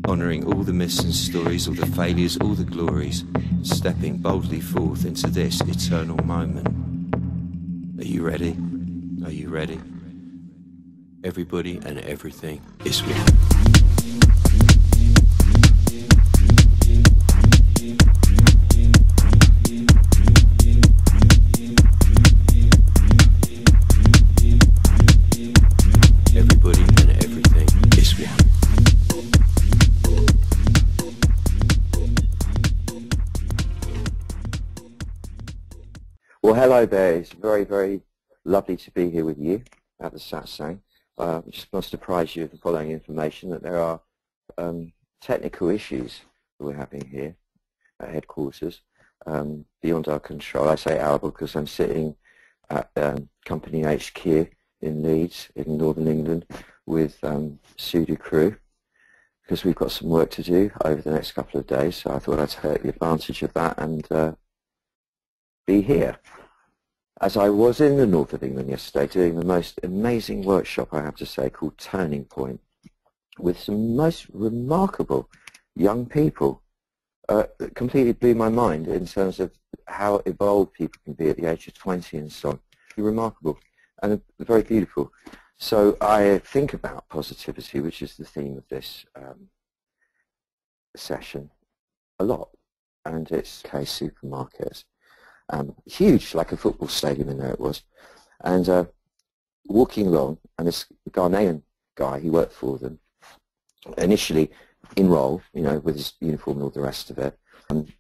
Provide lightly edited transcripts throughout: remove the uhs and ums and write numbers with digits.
honouring all the myths and stories, all the failures, all the glories, stepping boldly forth into this eternal moment. Are you ready? Are you ready? Everybody and everything is one. Everybody and everything is one. Well, hello there. It's very, very lovely to be here with you at the satsang. I just want to surprise you with the following information, that there are technical issues that we're having here at headquarters beyond our control. I say our because I'm sitting at company HQ in Leeds in northern England with Sudo crew, because we've got some work to do over the next couple of days, so I thought I'd take the advantage of that and be here. As I was in the north of England yesterday doing the most amazing workshop, I have to say, called Turning Point, with some most remarkable young people. That completely blew my mind in terms of how evolved people can be at the age of 20 and so on. Remarkable and very beautiful. So I think about positivity, which is the theme of this session, a lot, and it's supermarkets. Huge, like a football stadium in there it was, and walking along, and this Ghanaian guy, he worked for them, initially enrolled, you know, with his uniform and all the rest of it, and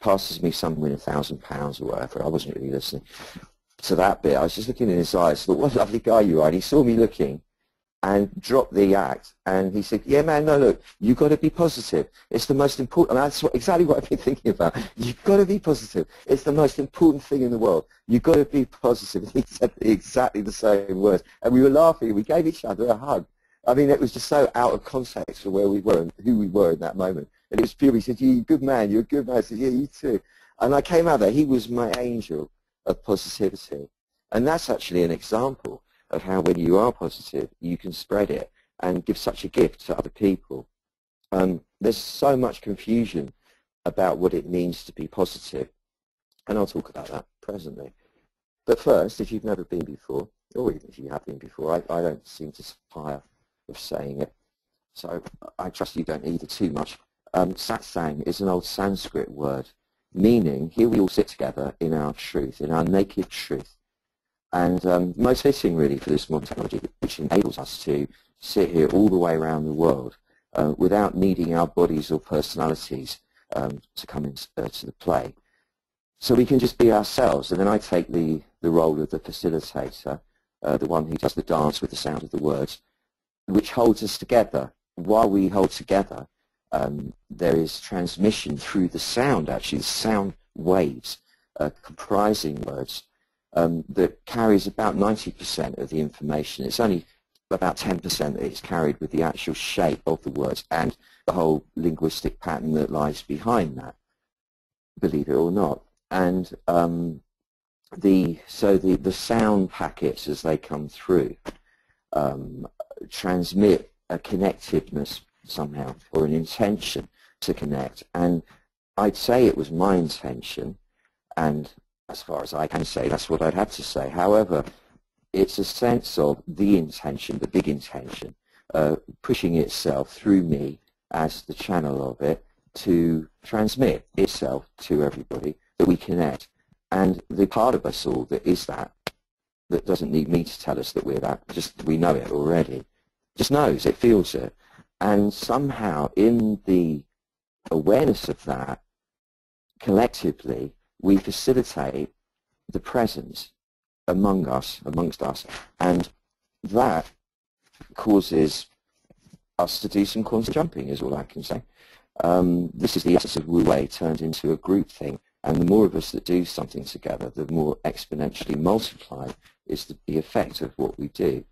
passes me somewhere £1,000 or whatever. I wasn't really listening to that bit. I was just looking in his eyes, thought, what a lovely guy you are, and he saw me looking and dropped the act, and he said, yeah man, no look, you've got to be positive, it's the most important, and that's exactly what I've been thinking about. You've got to be positive, it's the most important thing in the world, you've got to be positive. And he said exactly the same words, and we were laughing, we gave each other a hug. I mean, it was just so out of context for where we were and who we were in that moment, and it was pure. He said, you're a good man, you're a good man. I said, yeah, you too. And I came out there, he was my angel of positivity, and that's actually an example of how when you are positive, you can spread it and give such a gift to other people. There's so much confusion about what it means to be positive, and I'll talk about that presently. But first, if you've never been before, or even if you have been before, I don't seem to tire of saying it, so I trust you don't either too much. Satsang is an old Sanskrit word, meaning here we all sit together in our truth, in our naked truth. And most fitting really for this modern technology, which enables us to sit here all the way around the world without needing our bodies or personalities to come into the play. So we can just be ourselves, and then I take the role of the facilitator, the one who does the dance with the sound of the words, which holds us together. While we hold together, there is transmission through the sound, actually, the sound waves comprising words. That carries about 90% of the information. It's only about 10% that is carried with the actual shape of the words and the whole linguistic pattern that lies behind that, believe it or not. And the sound packets as they come through transmit a connectiveness somehow, or an intention to connect. And I'd say it was my intention, and as far as I can say, that's what I'd have to say. However, it's a sense of the intention, the big intention, pushing itself through me as the channel of it to transmit itself to everybody, that we connect. And the part of us all that is that doesn't need me to tell us that we're that, just we know it already, just knows, it feels it. And somehow in the awareness of that, collectively, we facilitate the presence amongst us, and that causes us to do some quantum jumping, is all I can say. This is the essence of Wu Wei turned into a group thing, and the more of us that do something together, the more exponentially multiplied is the effect of what we do.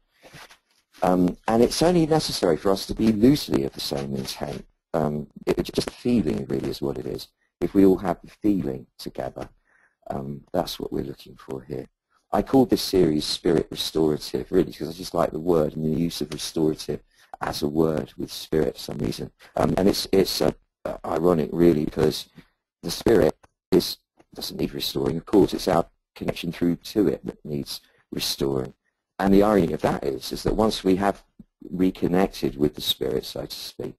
And it's only necessary for us to be loosely of the same intent. It's just feeling really is what it is. If we all have the feeling together, that's what we're looking for here. I called this series Spirit Restorative, really, because I just like the word and the use of restorative as a word with spirit for some reason. And it's ironic, really, because the spirit doesn't need restoring. Of course, it's our connection through to it that needs restoring. And the irony of that is that once we have reconnected with the spirit, so to speak,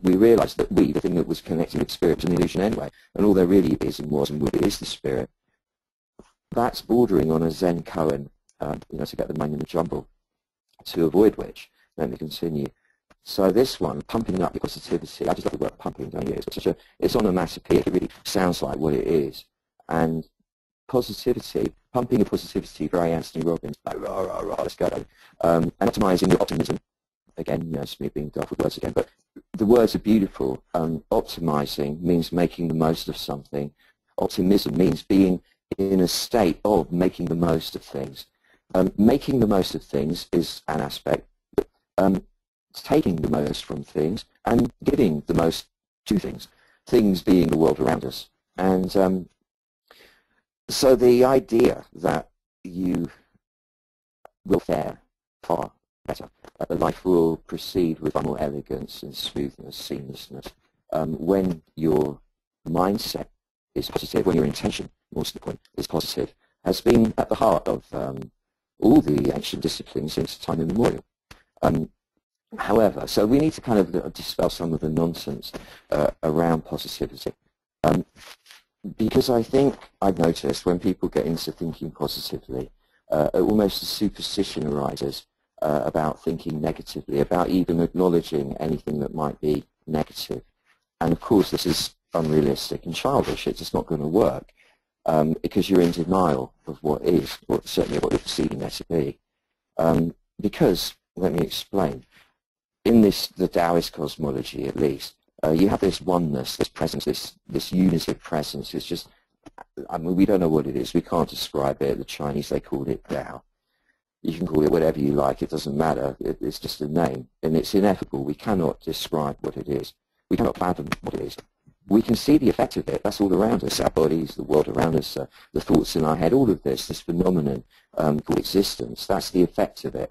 we realize that the thing that was connected with spirit, was an illusion anyway, and all there really is and was and would be is the spirit. That's bordering on a Zen koan, to get the mind in the jumble, to avoid which, let me continue. So this one, pumping up your positivity, I just love the word pumping, don't you? It's onomatopoeic, it really sounds like what it is. And positivity, pumping your positivity, very Anthony Robbins, like rah, rah, rah, let's go. And optimizing your optimism. Again, it's me being daft with words again, but the words are beautiful. Optimizing means making the most of something. Optimism means being in a state of making the most of things. Making the most of things is an aspect. Taking the most from things and giving the most to things. Things being the world around us. And so the idea that you will fare far better, life will proceed with far more elegance and smoothness, seamlessness, when your mindset is positive, when your intention, more to the point, is positive, has been at the heart of all the ancient disciplines since time immemorial. However, so we need to kind of dispel some of the nonsense around positivity. Because I think I've noticed when people get into thinking positively, almost a superstition arises about thinking negatively, about even acknowledging anything that might be negative. And of course this is unrealistic and childish. It's just not going to work because you're in denial of what is, or certainly what you're perceiving there to be. Because, let me explain, in the Taoist cosmology at least, you have this oneness, this presence, this unity of presence. It's just, I mean, we don't know what it is. We can't describe it. The Chinese, they called it Tao. You can call it whatever you like. It doesn't matter. It's just a name. And it's ineffable. We cannot describe what it is. We cannot fathom what it is. We can see the effect of it. That's all around us, our bodies, the world around us, the thoughts in our head, all of this phenomenon called existence. That's the effect of it.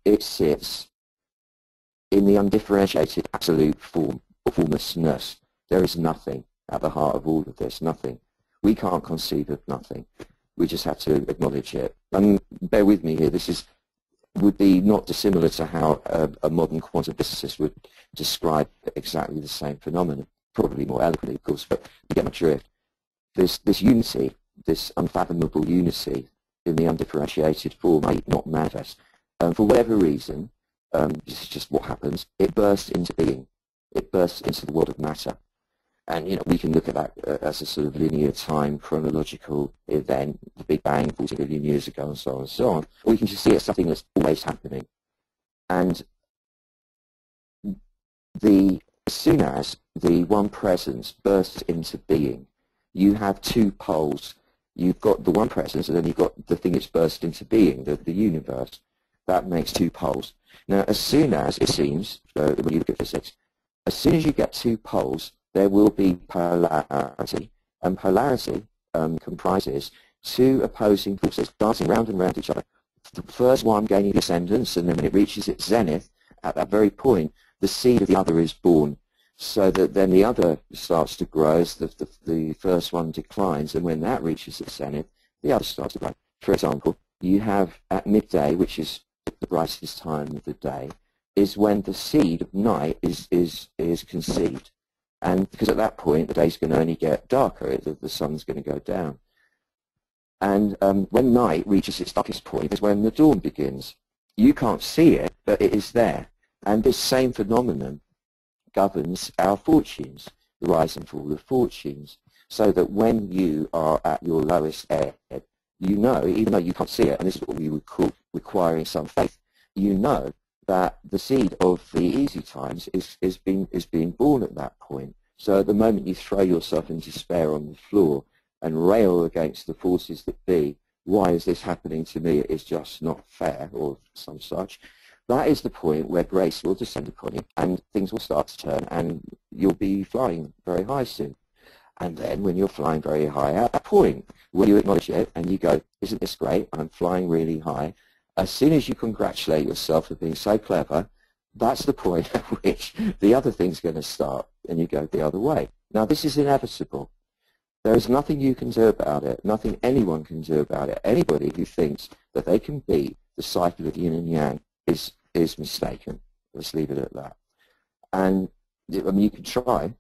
It sits in the undifferentiated absolute form, or formlessness. There is nothing at the heart of all of this, nothing. We can't conceive of nothing. We just have to acknowledge it. And bear with me here, would be not dissimilar to how a modern quantum physicist would describe exactly the same phenomenon, probably more eloquently, of course, but you get my drift. This unity, this unfathomable unity in the undifferentiated form, might not manifest. For whatever reason, this is just what happens, it bursts into being. It bursts into the world of matter. And we can look at that as a sort of linear time, chronological event, the Big Bang 40 billion years ago, and so on and so on. Or we can just see it as something that's always happening. And as soon as the one presence bursts into being, you have two poles. You've got the one presence, and then you've got the thing that's burst into being, the universe. That makes two poles. Now, as soon as, it seems, when you look at physics, as soon as you get two poles, there will be polarity. And polarity comprises two opposing forces dancing round and round each other. The first one gaining the ascendance, and then when it reaches its zenith, at that very point, the seed of the other is born. So that then the other starts to grow as the first one declines, and when that reaches its zenith, the other starts to grow. For example, you have at midday, which is the brightest time of the day, is when the seed of night is conceived. And because at that point the day's going to only get darker, the sun's going to go down. And when night reaches its darkest point is when the dawn begins. You can't see it, but it is there. And this same phenomenon governs our fortunes, the rise and fall of fortunes, so that when you are at your lowest ebb, you know, even though you can't see it, and this is what we would call requiring some faith, you know that the seed of the easy times is being born at that point. So at the moment you throw yourself in despair on the floor and rail against the forces that be, why is this happening to me? It is just not fair, or some such. That is the point where grace will descend upon you and things will start to turn and you'll be flying very high soon. And then when you're flying very high, at that point, will you acknowledge it and you go, isn't this great? I'm flying really high. As soon as you congratulate yourself for being so clever, that's the point at which the other thing's going to start and you go the other way. Now, this is inevitable. There is nothing you can do about it, nothing anyone can do about it. Anybody who thinks that they can beat the cycle of yin and yang is mistaken. Let's leave it at that. And I mean, you can try.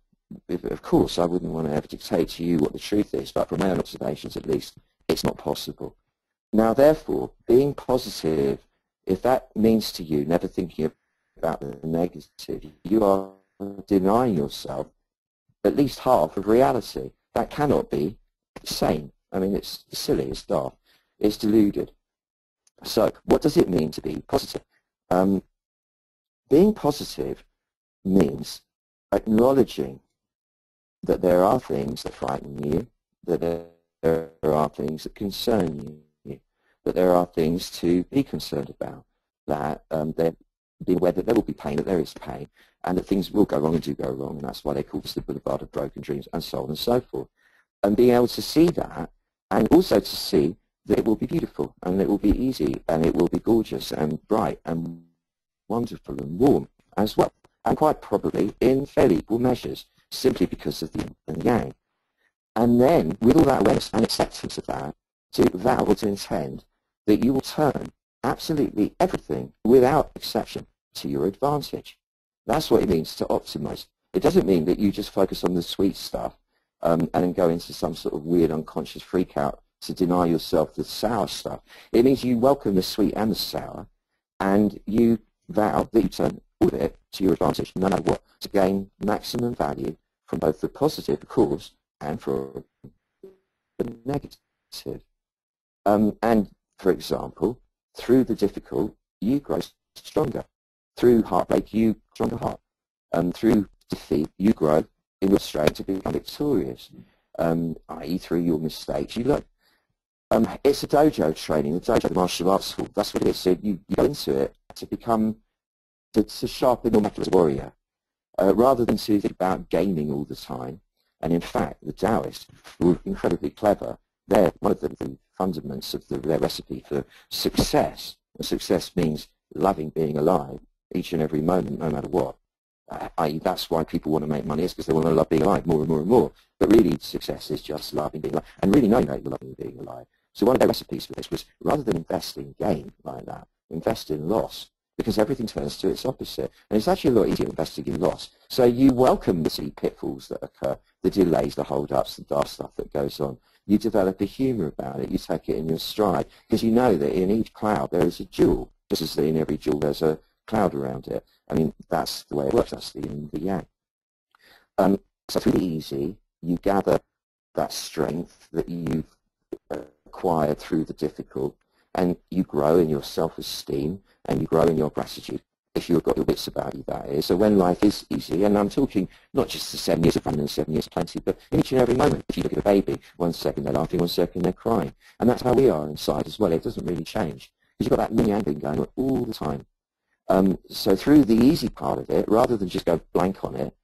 Of course, I wouldn't want to ever dictate to you what the truth is, but from my own observations at least, it's not possible. Now, therefore, being positive, if that means to you never thinking about the negative, you are denying yourself at least half of reality. That cannot be sane. I mean, it's silly, it's daft, it's deluded. So, what does it mean to be positive? Being positive means acknowledging that there are things that frighten you, that there are things that concern you, that there are things to be concerned about, that being aware that there will be pain, that there is pain, and that things will go wrong and do go wrong, and that's why they call this the boulevard of broken dreams, and so on and so forth. And being able to see that, and also to see that it will be beautiful, and it will be easy, and it will be gorgeous, and bright, and wonderful, and warm as well, and quite probably in fairly equal measures, simply because of the yin and yang. And then, with all that awareness and acceptance of that, to vow or to intend that you will turn absolutely everything, without exception, to your advantage. That's what it means to optimize. It doesn't mean that you just focus on the sweet stuff and then go into some sort of weird unconscious freak out to deny yourself the sour stuff. It means you welcome the sweet and the sour, and you vow that you turn all of it to your advantage, no matter what, to gain maximum value from both the positive, of course, and from the negative. And, for example, through the difficult, you grow stronger. Through heartbreak, you grow stronger heart. Through defeat, you grow in your strength to become victorious, i.e. through your mistakes, you learn. It's a dojo training, the dojo, the martial arts school. That's what it is. So you go into it to become, to sharpen your mettle as a warrior, rather than to think about gaining all the time. And in fact, the Taoists were incredibly clever. They're one of the fundaments of their recipe for success. And success means loving being alive each and every moment, no matter what. That's why people want to make money, is because they want to love being alive more and more and more. But really, success is just loving being alive, and really knowing that you're loving being alive. So one of their recipes for this was, rather than invest in gain like that, invest in loss, because everything turns to its opposite. And it's actually a lot easier investing in loss. So you welcome the pitfalls that occur, the delays, the hold-ups, the daft stuff that goes on. You develop a humour about it. You take it in your stride, because you know that in each cloud there is a jewel, just as in every jewel there's a cloud around it. I mean, that's the way it works. That's the yin and the yang. So through the easy, you gather that strength that you've acquired through the difficult, and you grow in your self-esteem, and you grow in your gratitude, if you've got your wits about you, that is. So when life is easy, and I'm talking not just the 7 years of running and 7 years of plenty, but in each and every moment. If you look at a baby, 1 second they're laughing, 1 second they're crying. And that's how we are inside as well. It doesn't really change, because you've got that yin-yang thing going on all the time. So through the easy part of it, rather than just go blank on it,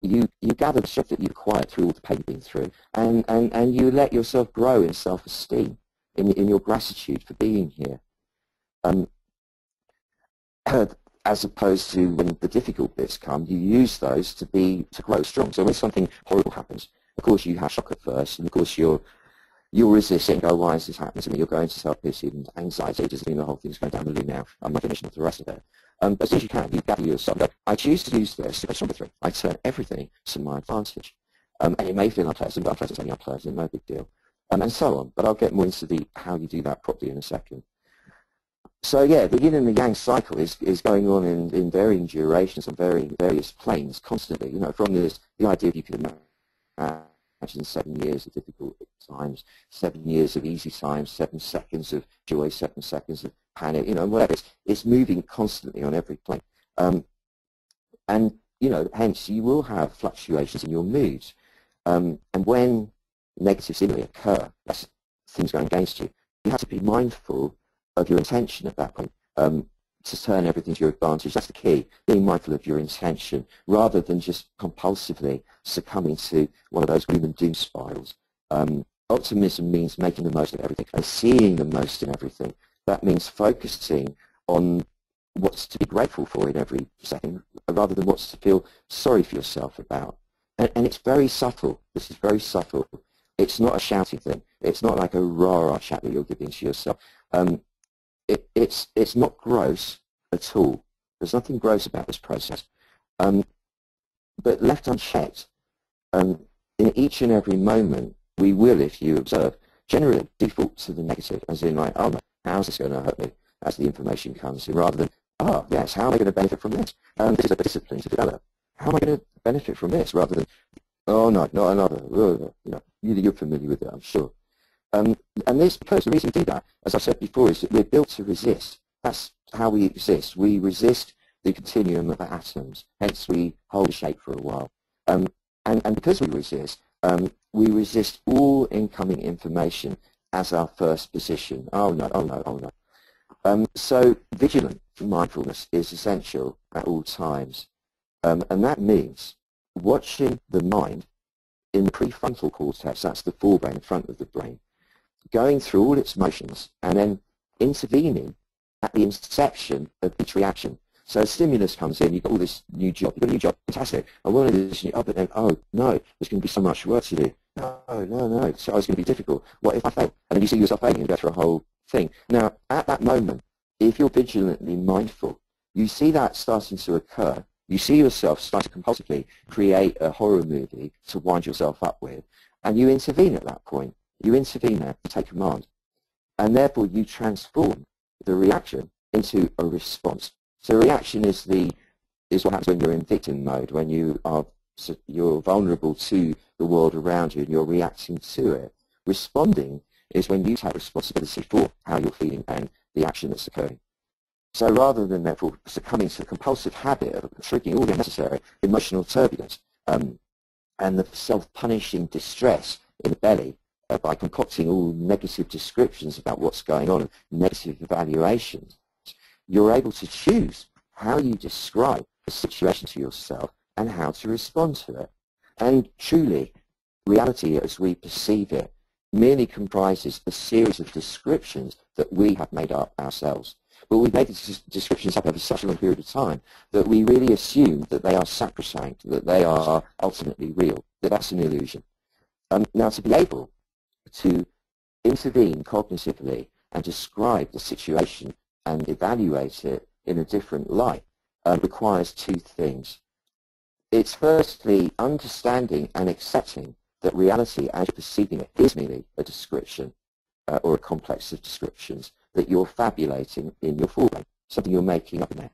you gather the stuff that you've acquired through all the pain you've been through, and you let yourself grow in self-esteem, in your gratitude for being here. As opposed to when the difficult bits come, you use those to grow strong. So when something horrible happens, of course you have shock at first, and of course you'll resist it and go, why is this happening to me? You'll go into self-pity and anxiety, just mean the whole thing's going down the loo now. I'm not finishing off the rest of it. But as soon as you can, you gather yourself. Go, I choose to use this to go stronger through. I turn everything to my advantage. And it may feel unpleasant, but unpleasant's only unpleasant, no big deal. And so on. But I'll get more into how you do that properly in a second. So yeah, the yin and the yang cycle is going on in varying durations on various planes constantly. You know, from the idea of you can imagine 7 years of difficult times, 7 years of easy times, 7 seconds of joy, 7 seconds of panic, you know, whatever. It's moving constantly on every plane. And, you know, hence you will have fluctuations in your moods. And when negative stimuli occur, that's things going against you, you have to be mindful of your intention at that point, to turn everything to your advantage. That's the key, being mindful of your intention, rather than just compulsively succumbing to one of those gloom and doom spirals. Optimism means making the most of everything and seeing the most in everything. That means focusing on what's to be grateful for in every second, rather than what's to feel sorry for yourself about. And it's very subtle. This is very subtle. It's not a shouting thing. It's not like a rah-rah chat that you're giving to yourself. It's not gross at all. There's nothing gross about this process. But left unchecked, in each and every moment, we will, if you observe, generally default to the negative, as in like, oh no, how's this going to hurt me, as the information comes in, rather than, oh yes, how am I going to benefit from this? This is a discipline to develop. How am I going to benefit from this, rather than, oh no, not another. You're familiar with it, I'm sure. And this, because the reason we do that, as I said before, is that we're built to resist. That's how we exist. We resist the continuum of atoms, hence we hold a shape for a while. And because we resist all incoming information as our first position. Oh no, oh no, oh no. So vigilant mindfulness is essential at all times. And that means watching the mind in the prefrontal cortex, that's the forebrain in front of the brain, going through all its motions and then intervening at the inception of each reaction. So a stimulus comes in, you've got all this new job, you've got a new job, fantastic. And one of this, but then, oh no, there's going to be so much work to do. No, so it's going to be difficult. What if I fail? And then you see yourself failing and go through a whole thing. Now, at that moment, if you're vigilantly mindful, you see that starting to occur. You see yourself start to compulsively create a horror movie to wind yourself up with, and you intervene at that point. You intervene there to take command. And therefore, you transform the reaction into a response. So reaction is what happens when you're in victim mode, when you're vulnerable to the world around you and you're reacting to it. Responding is when you take responsibility for how you're feeling and the action that's occurring. So rather than therefore succumbing to the compulsive habit of triggering all the unnecessary emotional turbulence and the self-punishing distress in the belly by concocting all negative descriptions about what's going on and negative evaluations, you're able to choose how you describe the situation to yourself and how to respond to it. And truly, reality as we perceive it merely comprises a series of descriptions that we have made up ourselves. But we've made these descriptions up over such a long period of time that we really assume that they are sacrosanct, that they are ultimately real, that that's an illusion. Now, to be able to intervene cognitively and describe the situation and evaluate it in a different light requires two things. It's firstly understanding and accepting that reality as you're perceiving it is merely a description or a complex of descriptions that you're fabulating in your forebrain, something you're making up in there.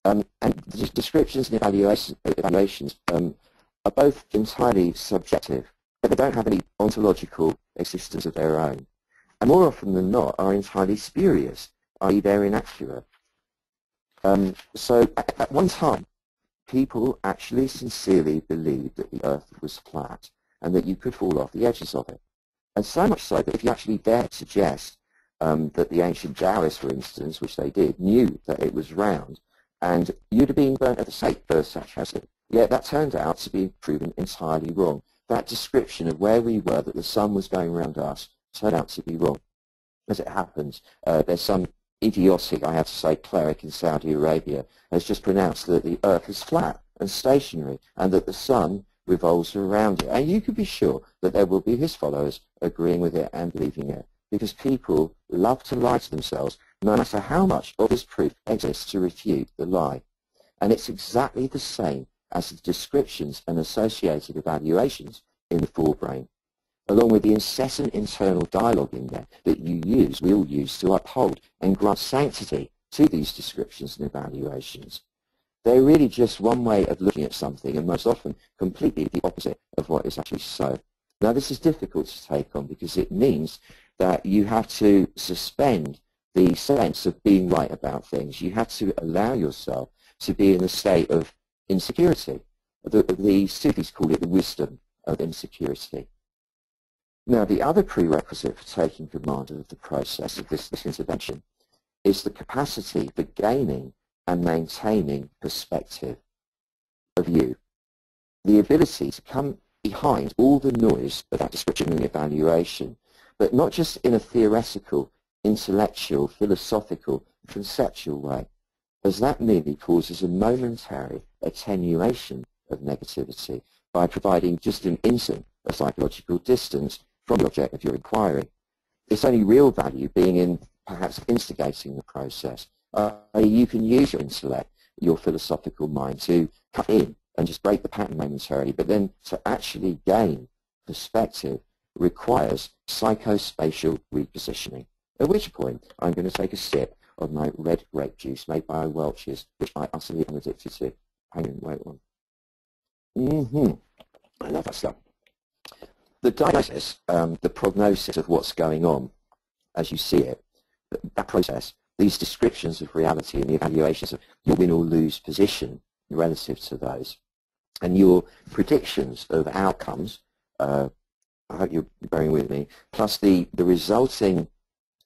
And the descriptions and evaluations are both entirely subjective, but they don't have any ontological existence of their own. And more often than not are entirely spurious, i.e. they're inaccurate. So at one time, people actually sincerely believed that the earth was flat and that you could fall off the edges of it. And so much so that if you actually dared suggest that the ancient Taoists, for instance, which they did, knew that it was round, and you'd have been burnt at the stake for such as it. Yet that turned out to be proven entirely wrong. That description of where we were, that the sun was going around us, turned out to be wrong. As it happens, there's some idiotic, I have to say, cleric in Saudi Arabia has just pronounced that the earth is flat and stationary and that the sun revolves around it. And you can be sure that there will be his followers agreeing with it and believing it, because people love to lie to themselves no matter how much obvious proof exists to refute the lie. And it's exactly the same as the descriptions and associated evaluations in the forebrain, along with the incessant internal dialogue in there that we all use to uphold and grant sanctity to these descriptions and evaluations. They're really just one way of looking at something, and most often completely the opposite of what is actually so. Now, this is difficult to take on because it means that you have to suspend the sense of being right about things. You have to allow yourself to be in a state of insecurity. The Sufis call it the wisdom of insecurity. Now, the other prerequisite for taking command of the process of this intervention is the capacity for gaining and maintaining perspective of you. The ability to come behind all the noise of that description and evaluation, but not just in a theoretical, intellectual, philosophical, conceptual way, as that merely causes a momentary attenuation of negativity by providing just an instant of psychological distance from the object of your inquiry. Its only real value being in perhaps instigating the process. You can use your intellect, your philosophical mind, to cut in and just break the pattern momentarily, but then to actually gain perspective requires psychospatial repositioning, at which point I'm going to take a sip of my red grape juice made by Welch's, which I utterly am addicted to. Hang on, wait one. I love that stuff. The diagnosis, the prognosis of what's going on as you see it, that process, these descriptions of reality and the evaluations of your win or lose position relative to those, and your predictions of outcomes, I hope you're bearing with me, plus the resulting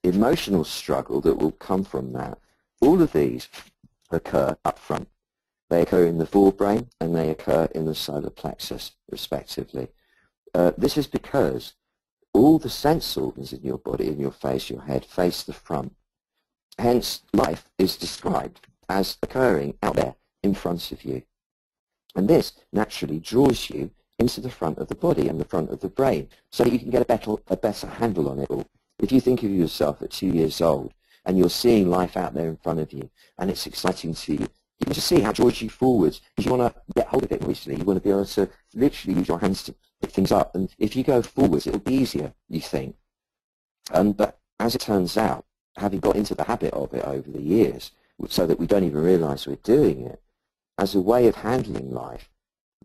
emotional struggle that will come from that, all of these occur up front. They occur in the forebrain and they occur in the solar plexus, respectively. This is because all the sense organs in your body, in your face, your head, face the front. Hence, life is described as occurring out there in front of you. And this naturally draws you into the front of the body and the front of the brain so that you can get a better handle on it all. If you think of yourself at 2 years old and you're seeing life out there in front of you and it's exciting to you, you can just see how it draws you forwards because you want to get hold of it more easily. You want to be able to literally use your hands to pick things up. And if you go forwards, it'll be easier, you think. But as it turns out, having got into the habit of it over the years, so that we don't even realize we're doing it, as a way of handling life,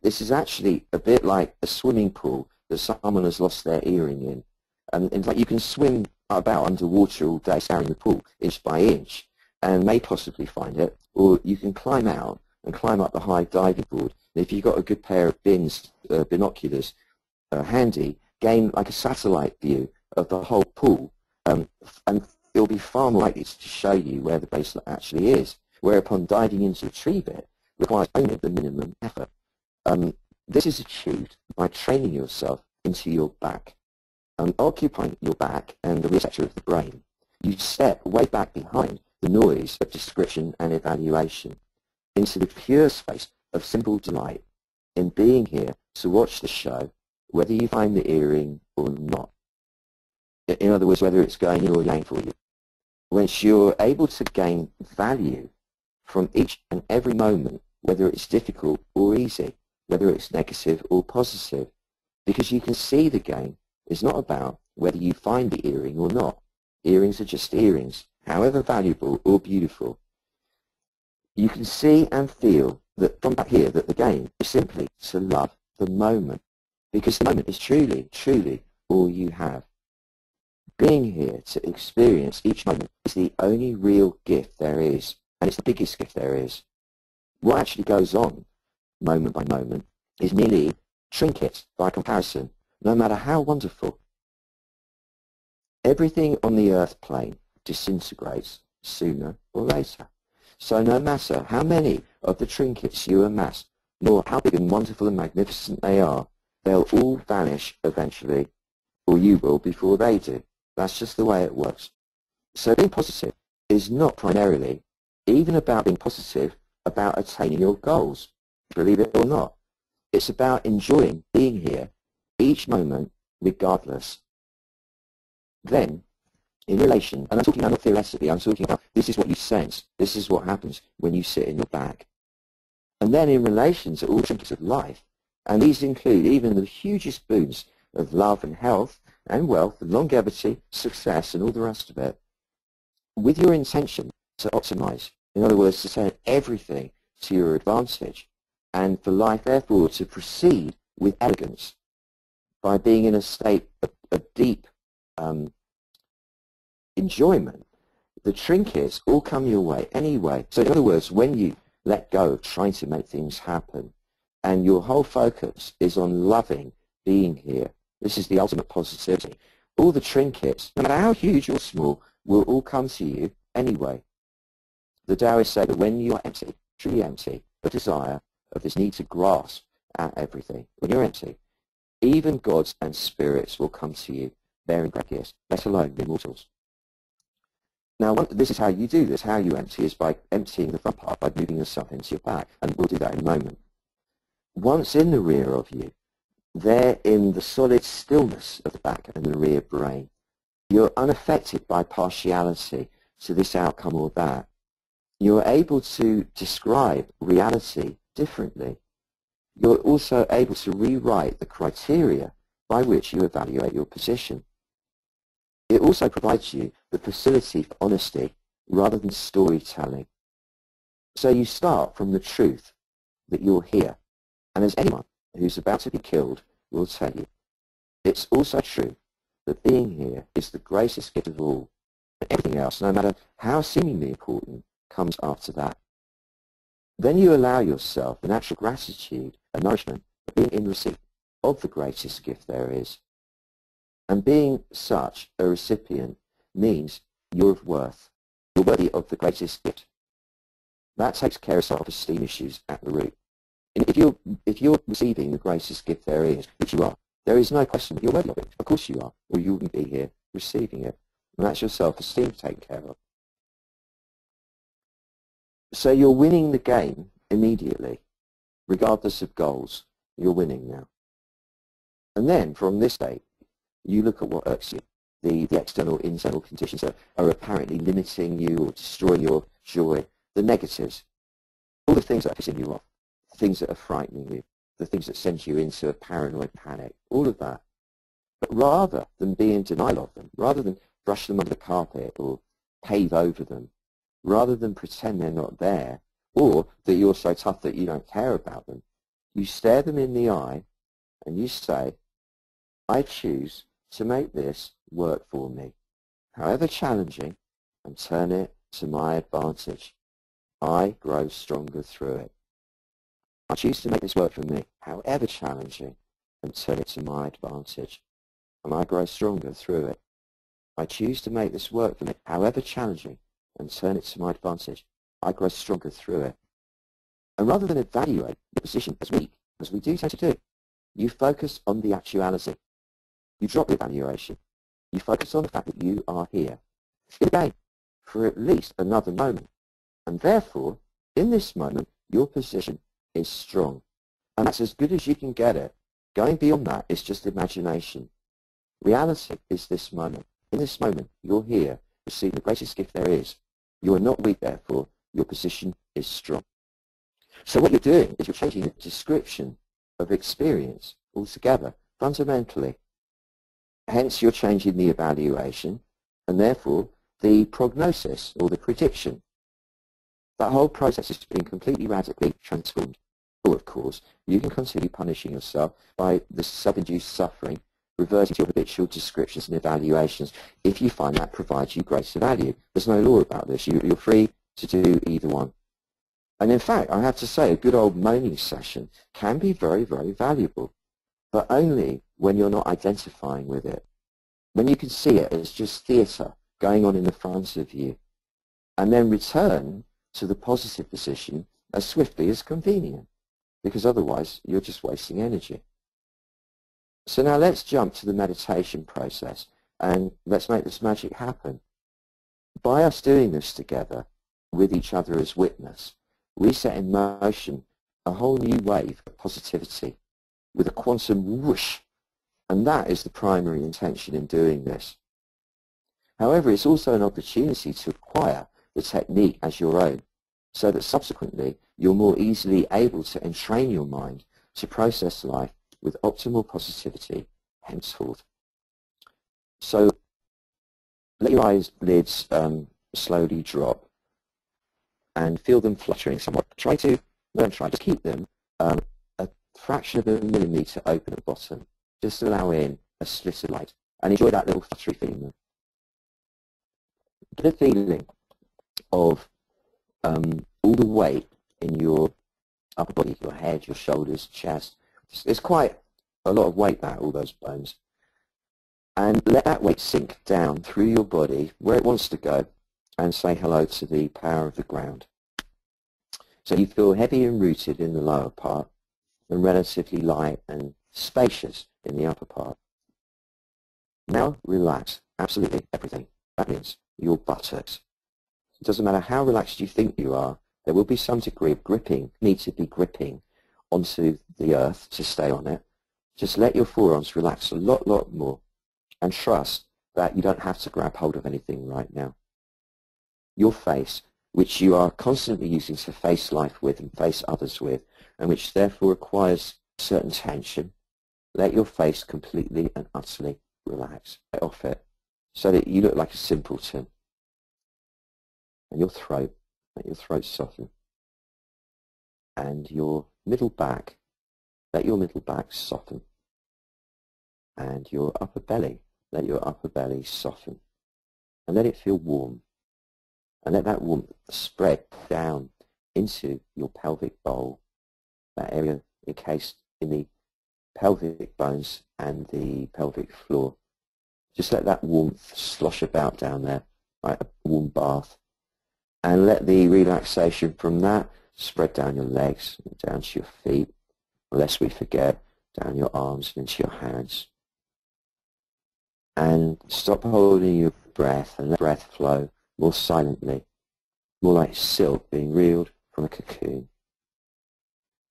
this is actually a bit like a swimming pool that someone has lost their earring in. And in fact, you can swim about underwater all day, scouring the pool inch by inch, and may possibly find it, or you can climb out and climb up the high diving board. And if you've got a good pair of binoculars handy, gain like a satellite view of the whole pool, and it'll be far more likely to show you where the bracelet actually is, whereupon diving in to retrieve it requires only the minimum effort. This is achieved by training yourself into your back. Occupying your back and the rear sector of the brain, you step way back behind the noise of description and evaluation into the pure space of simple delight in being here to watch the show, whether you find the earring or not. In other words, whether it's going in or yang for you. Once you're able to gain value from each and every moment, whether it's difficult or easy, whether it's negative or positive, because you can see the game is not about whether you find the earring or not. Earrings are just earrings, however valuable or beautiful. You can see and feel that from back here that the game is simply to love the moment, because the moment is truly, truly all you have. Being here to experience each moment is the only real gift there is, and it's the biggest gift there is. What actually goes on, moment by moment, is merely trinkets by comparison, no matter how wonderful. Everything on the earth plane disintegrates sooner or later. So no matter how many of the trinkets you amass, nor how big and wonderful and magnificent they are, they'll all vanish eventually, or you will before they do. That's just the way it works. So being positive is not primarily even about being positive about attaining your goals, believe it or not. It's about enjoying being here each moment regardless. Then, in relation, and I'm talking about not theoretically, I'm talking about this is what you sense, this is what happens when you sit in your bag. And then in relation to all trinkets of life, and these include even the hugest boons of love and health and wealth and longevity, success and all the rest of it, with your intention to optimize, in other words, to turn everything to your advantage, and for life therefore to proceed with elegance by being in a state of deep enjoyment, the trinkets all come your way anyway. So in other words, when you let go of trying to make things happen and your whole focus is on loving being here, this is the ultimate positivity. All the trinkets, no matter how huge or small, will all come to you anyway. The Taoists say that when you are empty, truly empty, of desire, of this need to grasp at everything, when you're empty, even gods and spirits will come to you bearing great gifts, let alone the mortals. Now, this is how you do this. How you empty is by emptying the front part, by moving yourself into your back, and we'll do that in a moment. Once in the rear of you, there in the solid stillness of the back and the rear brain, you're unaffected by partiality to this outcome or that. You're able to describe reality differently. You're also able to rewrite the criteria by which you evaluate your position. It also provides you the facility for honesty rather than storytelling. So you start from the truth that you're here, and as anyone who's about to be killed will tell you, it's also true that being here is the greatest gift of all, and everything else, no matter how seemingly important, comes after that. Then you allow yourself the natural gratitude and nourishment of being in receipt of the greatest gift there is. And being such a recipient means you're of worth. You're worthy of the greatest gift. That takes care of self-esteem issues at the root. And if you're receiving the greatest gift there is, which you are, there is no question that you're worthy of it. Of course you are, or you wouldn't be here receiving it. And that's your self-esteem taken care of. So you're winning the game immediately, regardless of goals. You're winning now. And then, from this day, you look at what irks you, the external, internal conditions that are apparently limiting you or destroying your joy, the negatives, all the things that are pissing you off, the things that are frightening you, the things that send you into a paranoid panic, all of that. But rather than be in denial of them, rather than brush them under the carpet or pave over them, rather than pretend they're not there, or that you're so tough that you don't care about them, you stare them in the eye and you say, I choose to make this work for me, however challenging, and turn it to my advantage. I grow stronger through it. I choose to make this work for me, however challenging, and turn it to my advantage. And I grow stronger through it. I choose to make this work for me, however challenging, and turn it to my advantage. I grow stronger through it. And rather than evaluate your position as weak, as we do tend to do, you focus on the actuality. You drop the evaluation. You focus on the fact that you are here, in the game, for at least another moment. And therefore, in this moment, your position is strong. And that's as good as you can get it. Going beyond that is just imagination. Reality is this moment. In this moment, you're here, receiving the greatest gift there is. You are not weak, therefore. Your position is strong. So what you're doing is you're changing the description of experience altogether, fundamentally. Hence, you're changing the evaluation, and therefore the prognosis or the prediction. That whole process has been completely radically transformed. Or, of course, you can continue punishing yourself by the self-induced suffering, reverting to your habitual descriptions and evaluations, if you find that provides you greater value. There's no law about this. You're free to do either one. And in fact, I have to say, a good old moaning session can be very, very valuable, but only when you're not identifying with it, when you can see it as just theatre going on in the front of you, and then return to the positive position as swiftly as convenient, because otherwise you're just wasting energy. So now let's jump to the meditation process, and let's make this magic happen. By us doing this together, with each other as witness, we set in motion a whole new wave of positivity with a quantum whoosh. And that is the primary intention in doing this. However, it's also an opportunity to acquire the technique as your own, so that subsequently you're more easily able to entrain your mind to process life with optimal positivity henceforth. So let your eyelids slowly drop and feel them fluttering somewhat. Just keep them a fraction of a millimetre open at the bottom. Just allow in a slit of light and enjoy that little fluttery feeling. Get a feeling of all the weight in your upper body, your head, your shoulders, chest. It's quite a lot of weight there, all those bones. And let that weight sink down through your body where it wants to go and say hello to the power of the ground. So you feel heavy and rooted in the lower part and relatively light and spacious in the upper part. Now relax absolutely everything. That means your buttocks, It doesn't matter how relaxed you think you are, there will be some degree of gripping, need to be gripping onto the earth to stay on it. Just let your forearms relax a lot more and trust that you don't have to grab hold of anything right now. Your face, which you are constantly using to face life with and face others with, and which therefore requires certain tension, let your face completely and utterly relax. Get off it so that you look like a simpleton. And your throat, let your throat soften. And your middle back, let your middle back soften. And your upper belly, let your upper belly soften. And let it feel warm. And let that warmth spread down into your pelvic bowl, that area encased in the pelvic bones and the pelvic floor. Just let that warmth slosh about down there, like a warm bath. And let the relaxation from that spread down your legs, down to your feet, lest we forget, down your arms and into your hands. And stop holding your breath and let breath flow more silently, more like silk being reeled from a cocoon.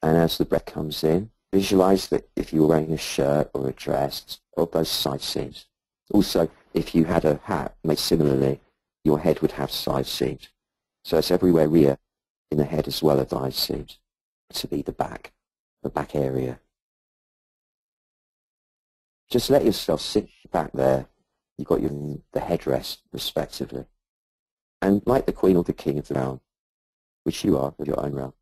And as the breath comes in, visualize that if you were wearing a shirt or a dress, or both side seams. Also, if you had a hat made similarly, your head would have side seams. So it's everywhere rear in the head as well as side seams to be the back area. Just let yourself sit back there. You've got the headrest respectively. And like the Queen or the King of the realm, which you are of your own realm,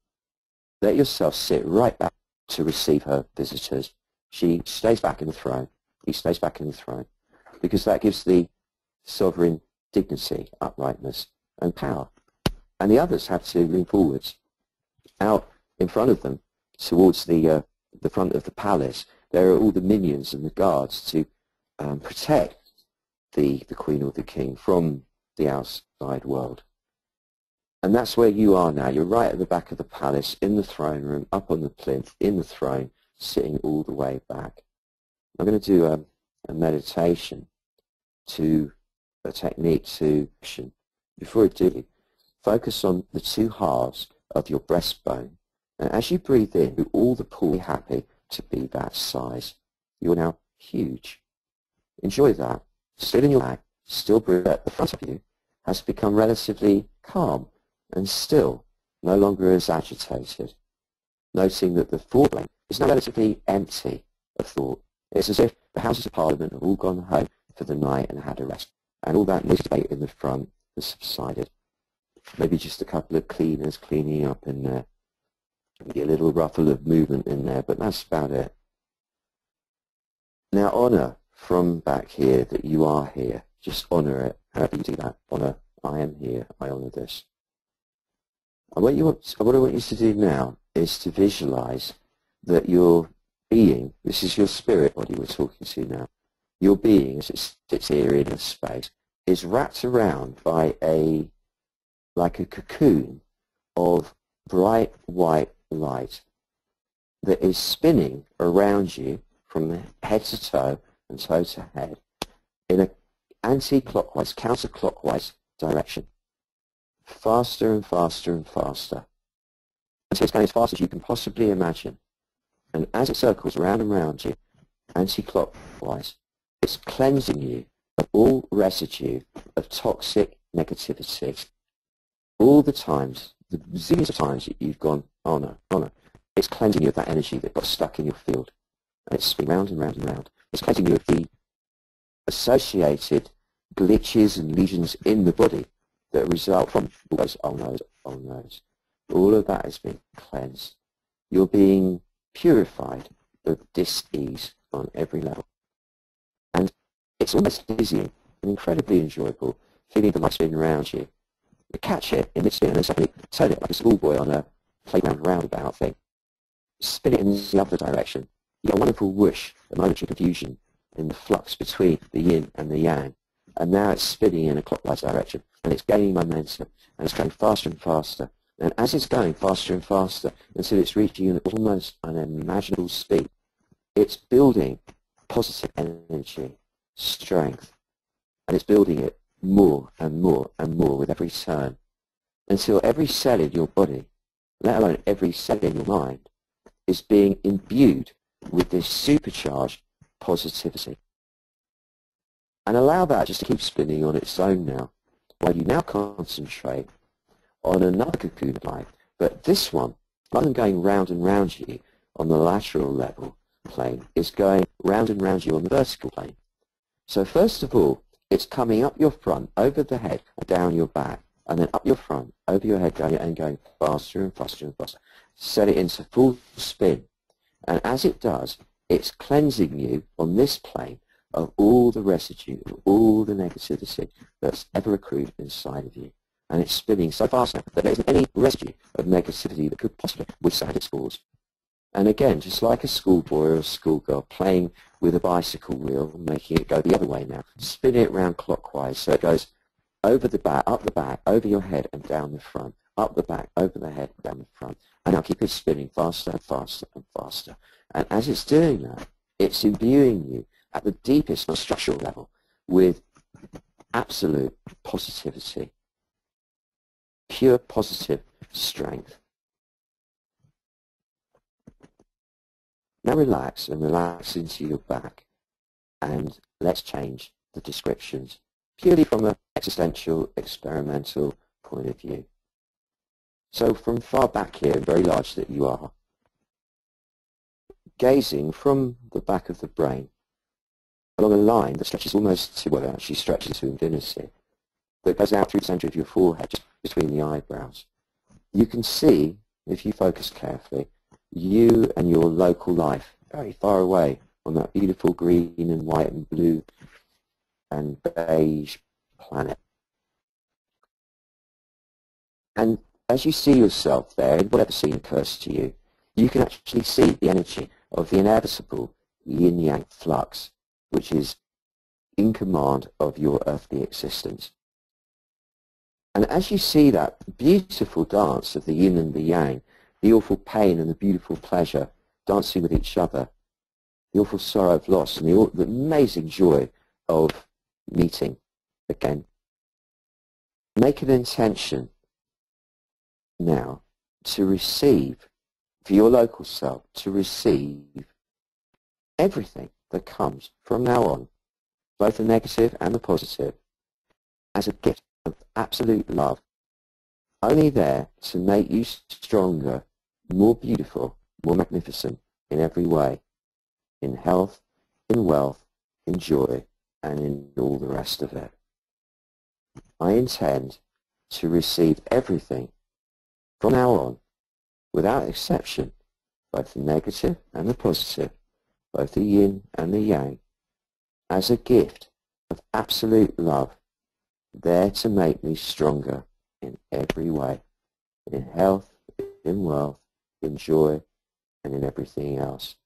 let yourself sit right back to receive her visitors. She stays back in the throne. He stays back in the throne. Because that gives the sovereign dignity, uprightness, and power. And the others have to lean forwards. Out in front of them, towards the front of the palace, there are all the minions and the guards to protect the Queen or the King from the outside world. And that's where you are now. You're right at the back of the palace, in the throne room, up on the plinth, in the throne, sitting all the way back. I'm going to do a meditation a technique to action. Before I do, focus on the two halves of your breastbone. And as you breathe in, do all the pull, be happy to be that size. You are now huge. Enjoy that. Still in your back, still breathe at the front of you, has become relatively calm and still, no longer as agitated. Noting that the forebrain is now relatively empty of thought. It's as if the Houses of Parliament have all gone home for the night and had a rest. And all that debate in the front has subsided. Maybe just a couple of cleaners cleaning up in there. Maybe a little ruffle of movement in there, but that's about it. Now honour from back here that you are here. Just honour it, however you do that. Honour, I am here, I honour this. And what I want you to do now is to visualise that your being, this is your spirit body we're talking to now, your being as it sits here in space is wrapped around by like a cocoon of bright white light that is spinning around you from head to toe and toe to head in an anti-clockwise, counterclockwise direction. Faster and faster and faster. And so it's going as fast as you can possibly imagine. And as it circles around and around you, anti-clockwise, it's cleansing you of all residue of toxic negativity. All the times, the zillions of times that you've gone, oh no, it's cleansing you of that energy that got stuck in your field. And it's spinning round and round and round. It's cleansing you of the associated glitches and lesions in the body that result from all those oh no's. All of that has been cleansed. You're being purified of dis-ease on every level. And it's almost dizzying and incredibly enjoyable, feeling the light spin around you. You catch it in mid-spin and then suddenly turn it like a schoolboy on a playground roundabout thing. Spin it in the other direction. You get a wonderful whoosh, a momentary confusion in the flux between the yin and the yang. And now it's spinning in a clockwise direction, and it's gaining momentum, and it's going faster and faster. And as it's going faster and faster until it's reaching an almost unimaginable speed, it's building positive energy, strength, and it's building it more and more and more with every turn. until every cell in your body, let alone every cell in your mind, is being imbued with this supercharged positivity. And allow that just to keep spinning on its own now, while you now concentrate on another cocoon of light. But this one, rather than going round and round you on the lateral level plane, is going round and round you on the vertical plane. So first of all, it's coming up your front, over the head, and down your back, and then up your front, over your head, and going faster and faster and faster. Set it into full spin. And as it does, it's cleansing you on this plane of all the residue, of all the negativity that's ever accrued inside of you. And it's spinning so fast now that there isn't any residue of negativity that could possibly withstand its force. And again, just like a schoolboy or a schoolgirl playing with a bicycle wheel, making it go the other way now, spin it round clockwise so it goes over the back, up the back, over your head and down the front, up the back, over the head, down the front. And now keep it spinning faster and faster and faster. And as it's doing that, it's imbuing you at the deepest structural level with absolute positivity, pure positive strength. Now relax and relax into your back, and let's change the descriptions purely from an existential, experimental point of view. So from far back here, very large that you are, gazing from the back of the brain along a line that stretches almost to, well, it actually stretches to infinity, that goes out through the center of your forehead, just between the eyebrows. You can see, if you focus carefully, you and your local life very far away on that beautiful green and white and blue and beige planet. And as you see yourself there, in whatever scene occurs to you, you can actually see the energy of the inevitable yin-yang flux, which is in command of your earthly existence. And as you see that beautiful dance of the yin and the yang, the awful pain and the beautiful pleasure dancing with each other, the awful sorrow of loss and the amazing joy of meeting again, make an intention now to receive, for your local self, to receive everything that comes from now on, both the negative and the positive, as a gift of absolute love, only there to make you stronger, more beautiful, more magnificent in every way, in health, in wealth, in joy, and in all the rest of it. I intend to receive everything from now on, without exception, both the negative and the positive, both the yin and the yang, as a gift of absolute love, there to make me stronger in every way, in health, in wealth, in joy, and in everything else.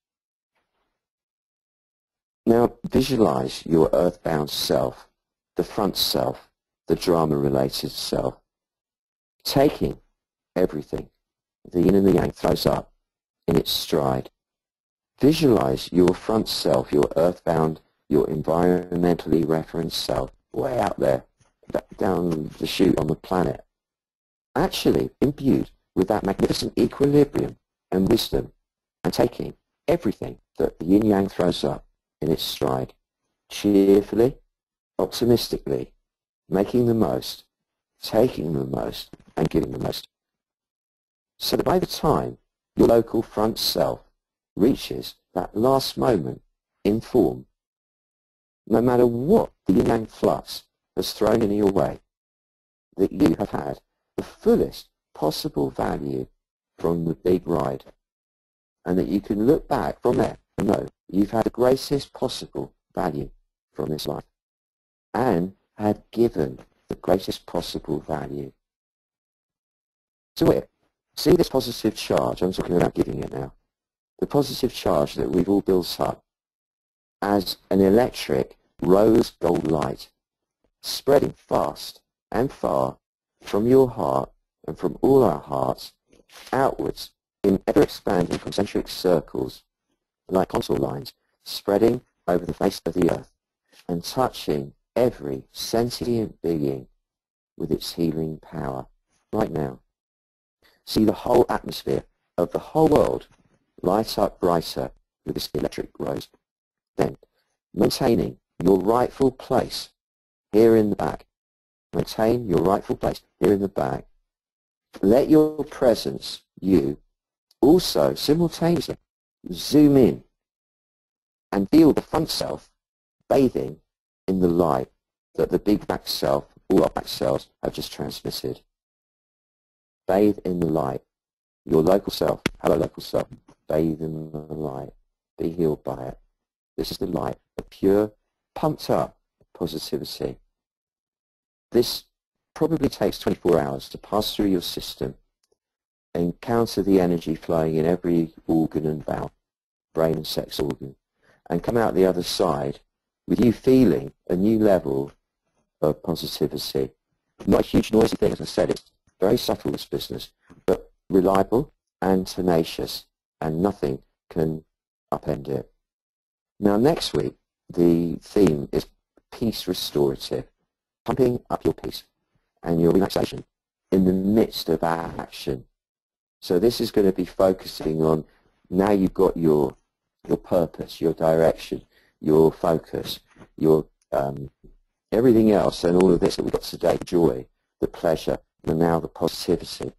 Now visualize your earthbound self, the front self, the drama-related self, taking everything the yin and the yang throws up in its stride. Visualize your front self, your earthbound, your environmentally referenced self, way out there, down the chute on the planet, actually imbued with that magnificent equilibrium and wisdom, and taking everything that the yin-yang throws up in its stride, cheerfully, optimistically, making the most, taking the most, and giving the most. So that by the time your local front self reaches that last moment in form, no matter what the yin-yang flux has thrown in your way, that you have had the fullest possible value from the big ride, and that you can look back from there and know you've had the greatest possible value from this life, and had given the greatest possible value. So see this positive charge, I'm talking about giving it now, the positive charge that we've all built up as an electric rose gold light, spreading fast and far from your heart and from all our hearts outwards in ever-expanding concentric circles like contour lines, spreading over the face of the earth and touching every sentient being with its healing power, right now. See the whole atmosphere of the whole world light up brighter with this electric rose. Then, maintaining your rightful place here in the back. Maintain your rightful place here in the back. Let your presence, you, also simultaneously zoom in and feel the front self bathing in the light that the big back self, all our back selves, have just transmitted. Bathe in the light. Your local self, hello local self, bathe in the light. Be healed by it. This is the light, the pure, pumped up positivity. This probably takes 24 hours to pass through your system, encounter the energy flowing in every organ and bowel, brain and sex organ, and come out the other side with you feeling a new level of positivity. Not a huge noisy thing, as I said, it's very subtle, this business, but reliable and tenacious, and nothing can upend it. Now next week, the theme is peace restorative, pumping up your peace and your relaxation in the midst of action. So this is going to be focusing on, now you've got your purpose, your direction, your focus, your everything else, and all of this that we've got today, the joy, the pleasure, and now the positivity.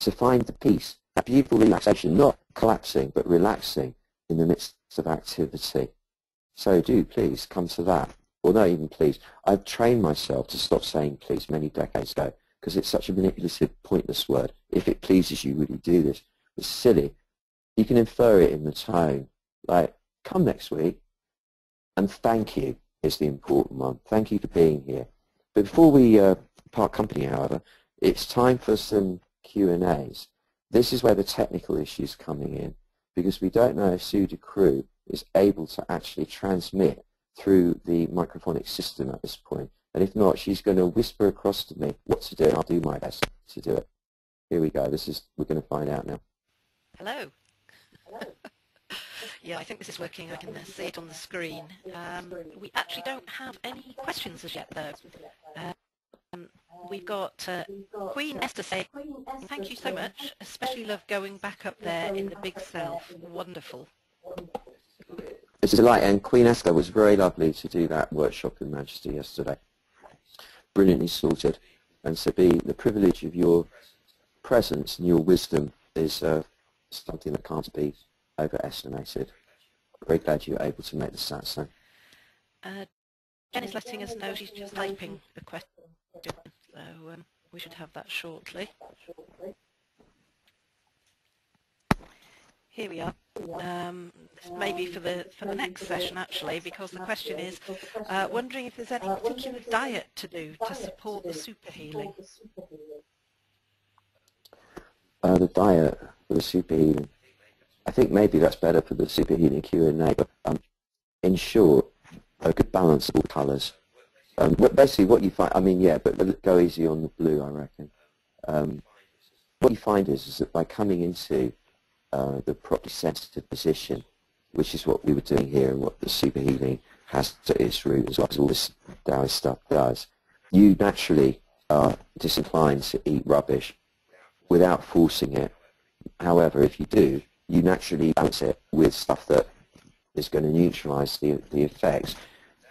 To find the peace, that beautiful relaxation, not collapsing, but relaxing in the midst of activity. So do please come to that. Or not even please. I've trained myself to stop saying please many decades ago, because it's such a manipulative, pointless word. If it pleases you, would you do this? It's silly. You can infer it in the tone, like, come next week, and thank you is the important one. Thank you for being here. But before we part company, however, it's time for some Q&As. This is where the technical issues are coming in, because we don't know if Sue Crew is able to actually transmit through the microphonic system at this point. And if not, she's going to whisper across to me what to do, and I'll do my best to do it. Here we go. We're going to find out now. Hello. Yeah, I think this is working. I can see it on the screen. We actually don't have any questions as yet, though. We've got Queen Esther saying, thank you so much. Especially love going back up there in the big self. Wonderful. It's a delight, and Queen Esther was very lovely to do that workshop in Manchester yesterday. Brilliantly sorted. And so the privilege of your presence and your wisdom is something that can't be overestimated. Very glad you were able to make the satsang. Jen is letting us know she's just typing the question, so we should have that shortly. Here we are. Maybe for the next session, actually, because the question is wondering if there's any particular diet to do to support the super healing. The diet for the super healing. I think maybe that's better for the super healing Q&A. But in short, a good balance of all colours. Basically, what you find, I mean, yeah, but go easy on the blue, I reckon. What you find is that by coming into the properly sensitive position, which is what we were doing here and what the super healing has to its root, as well as all this Taoist stuff does, you naturally are disinclined to eat rubbish without forcing it. However, if you do, you naturally balance it with stuff that is going to neutralize the effects.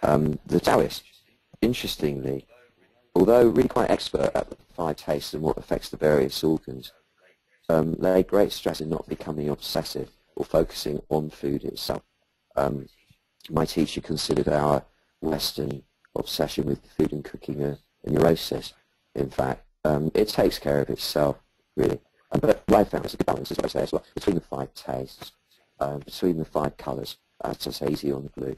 The Taoists, interestingly, although really quite expert at the 5 tastes and what affects the various organs, lay great stress in not becoming obsessive or focusing on food itself. My teacher considered our Western obsession with food and cooking a neurosis. In fact, it takes care of itself, really. But what I found is a good balance, as I say, as well, between the 5 tastes, between the 5 colours, as I say, easy on the blue,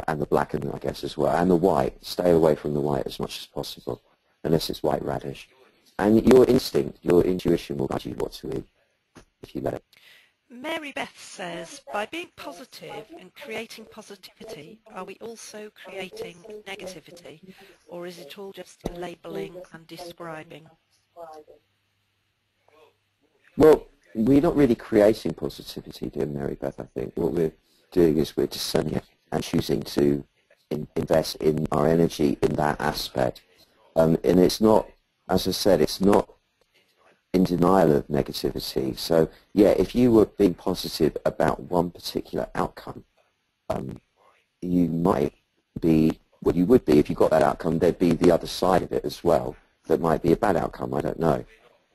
and the black, and I guess, as well, and the white. Stay away from the white as much as possible, unless it's white radish. And your instinct, your intuition will guide you what to eat, if you let it. Mary Beth says, by being positive and creating positivity, are we also creating negativity, or is it all just labelling and describing? Well, we're not really creating positivity, dear Mary Beth, I think. What we're doing is we're discerning it and choosing to invest in our energy in that aspect. And it's not, as I said, it's not in denial of negativity. So yeah, if you were being positive about one particular outcome, you might be, well, you would be, if you got that outcome, there'd be the other side of it as well. That might be a bad outcome, I don't know.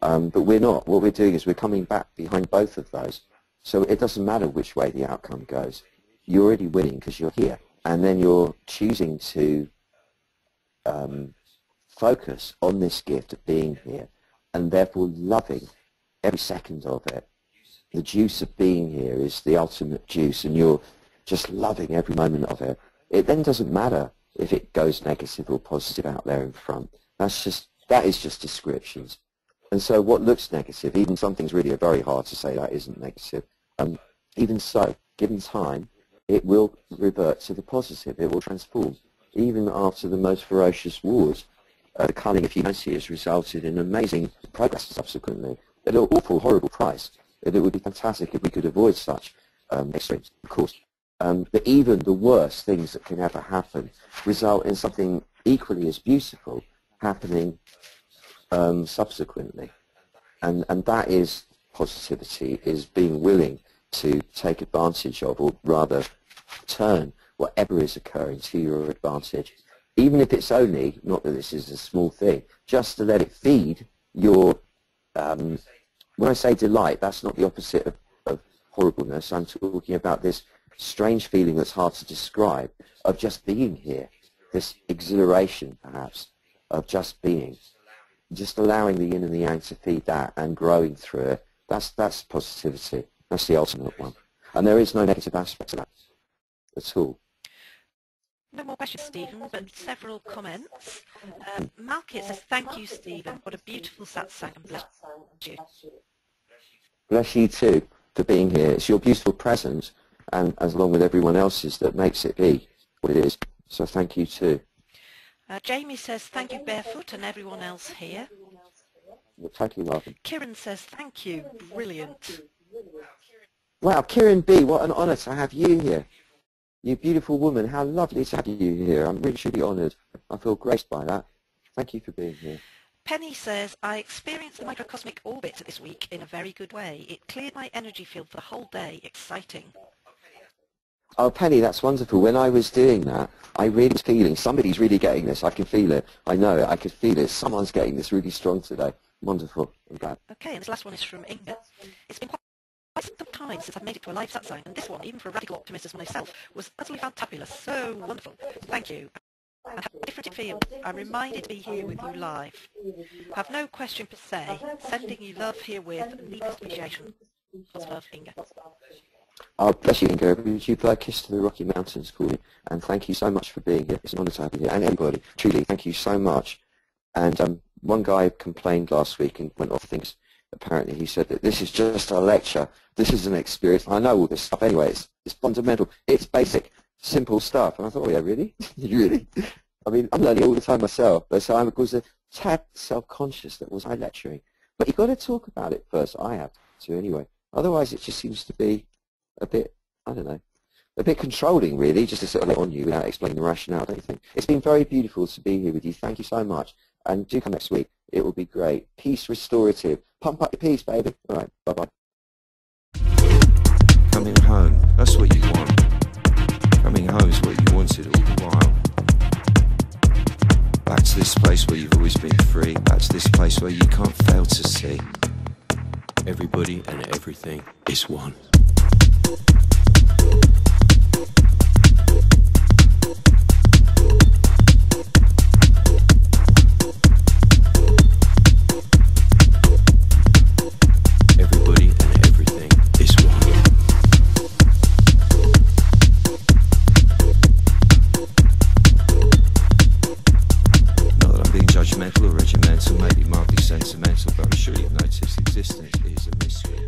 But we're not. What we're doing is we're coming back behind both of those. So it doesn't matter which way the outcome goes. You're already winning because you're here. And then you're choosing to focus on this gift of being here and therefore loving every second of it. The juice of being here is the ultimate juice, and you're just loving every moment of it. It then doesn't matter if it goes negative or positive out there in front. That is just descriptions. And so what looks negative, even some things really are very hard to say that isn't negative, even so, given time, it will revert to the positive. It will transform. Even after the most ferocious wars, the culling of humanity has resulted in amazing progress subsequently at an awful, horrible price. It would be fantastic if we could avoid such extremes, of course. But even the worst things that can ever happen result in something equally as beautiful happening subsequently. And that is positivity, is being willing to take advantage of, or rather turn whatever is occurring to your advantage, even if it's only, not that this is a small thing, just to let it feed your, when I say delight, that's not the opposite of horribleness. I'm talking about this strange feeling that's hard to describe, of just being here, this exhilaration perhaps of just being, just allowing the yin and the yang to feed that and growing through it. That's positivity. That's the ultimate one. And there is no negative aspect to that at all. No more questions, Stephen, but several comments. Malkit says, thank you, Stephen. What a beautiful satsang, and bless you. Bless you too for being here. It's your beautiful presence, and as along with everyone else's, that makes it be what it is. So thank you too. Jamie says, thank you, Barefoot, and everyone else here. You're totally welcome. Kieran says, thank you. Brilliant. Wow, Kieran B., what an honour to have you here. You beautiful woman, how lovely to have you here. I'm really truly honoured. I feel graced by that. Thank you for being here. Penny says, I experienced the microcosmic orbit this week in a very good way. It cleared my energy field for the whole day. Exciting. Oh, Penny, that's wonderful. When I was doing that, I really was feeling somebody's really getting this. I can feel it. I know it. I could feel it. Someone's getting this really strong today. Wonderful. I'm glad. Okay, and this last one is from Inga. It's been quite some time since I've made it to a live satsang, and this one, even for a radical optimist as myself, was utterly fantabulous. So wonderful. Thank you. And how different it feels. I'm reminded to be here with you live. I have no question per se. Sending you love herewith and deepest appreciation. Lots of love, Inga. Oh, bless you, Inga. Would you blow a kiss to the Rocky Mountains for me? And thank you so much for being here. It's an honour to have you here. And everybody, truly, thank you so much. And one guy complained last week and went off things. Apparently, he said that this is just a lecture. This is an experience. I know all this stuff anyway. It's fundamental. It's basic, simple stuff. And I thought, oh yeah, really? Really? I mean, I'm learning all the time myself. So I was a tad self-conscious that was I lecturing. But you've got to talk about it first. I have to anyway. Otherwise, it just seems to be a bit, I don't know, a bit controlling, really, just to sort of let on you without explaining the rationale, don't you think? It's been very beautiful to be here with you. Thank you so much. And do come next week. It will be great. Peace restorative. Pump up your peace, baby. All right. Bye-bye. Coming home, that's what you want. Coming home is what you wanted all the while. Back to this place where you've always been free. Back to this place where you can't fail to see. Everybody and everything is one. Everybody and everything is one. Not that I'm being judgmental or regimental, maybe mildly sentimental, but I'm sure you've noticed existence is a mystery.